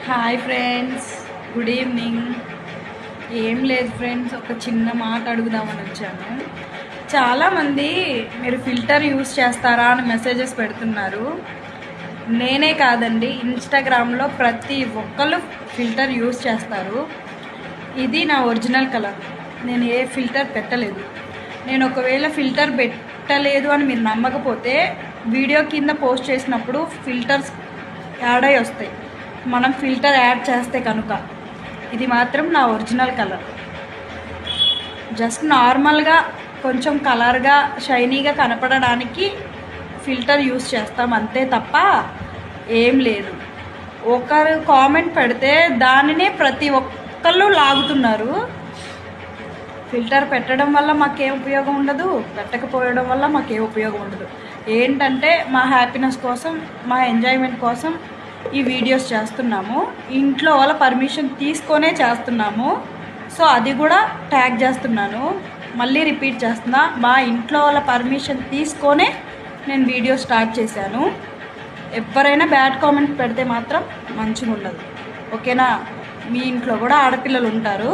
Hi friends, good evening. ఏం లేదు friends, ఒక చిన్న మాట అడుగుదామని వచ్చాను. చాలామంది మీరు ఫిల్టర్ యూస్ చేస్తారా అని మెసేజెస్ పెడుతున్నారు. నేనే కాదండి, ఇన్స్టాగ్రామ్లో ప్రతి ఒక్కళ్ళు ఫిల్టర్ యూస్ చేస్తారు. ఇది నా ఒరిజినల్ కలర్. నేను ఏ ఫిల్టర్ పెట్టలేదు. నేను ఒకవేళ ఫిల్టర్ పెట్టలేదు అని మీరు నమ్మకపోతే వీడియో కింద పోస్ట్ చేసినప్పుడు ఫిల్టర్స్ యాడ్ అయి వస్తాయి. మనం ఫిల్టర్ యాడ్ చేస్తే కనుక ఇది మాత్రం నా ఒరిజినల్ కలర్. జస్ట్ నార్మల్గా కొంచెం కలర్గా షైనీగా కనపడడానికి ఫిల్టర్ యూస్ చేస్తాం అంతే తప్ప ఏం లేదు. ఒకరు కామెంట్ పెడితే దానినే ప్రతి ఒక్కళ్ళు లాగుతున్నారు. ఫిల్టర్ పెట్టడం వల్ల మాకేం ఉపయోగం ఉండదు, పెట్టకపోవడం వల్ల మాకేం ఉపయోగం ఉండదు. ఏంటంటే మా హ్యాపీనెస్ కోసం, మా ఎంజాయ్మెంట్ కోసం ఈ వీడియోస్ చేస్తున్నాము. ఇంట్లో వాళ్ళ పర్మిషన్ తీసుకొనే చేస్తున్నాము. సో అది కూడా ట్యాగ్ చేస్తున్నాను, మళ్ళీ రిపీట్ చేస్తున్నా. మా ఇంట్లో వాళ్ళ పర్మిషన్ తీసుకొనే నేను వీడియో స్టార్ట్ చేశాను. ఎవరైనా బ్యాడ్ కామెంట్ పెడితే మాత్రం మంచిగా ఉండదు, ఓకేనా? మీ ఇంట్లో కూడా ఆడపిల్లలు ఉంటారు.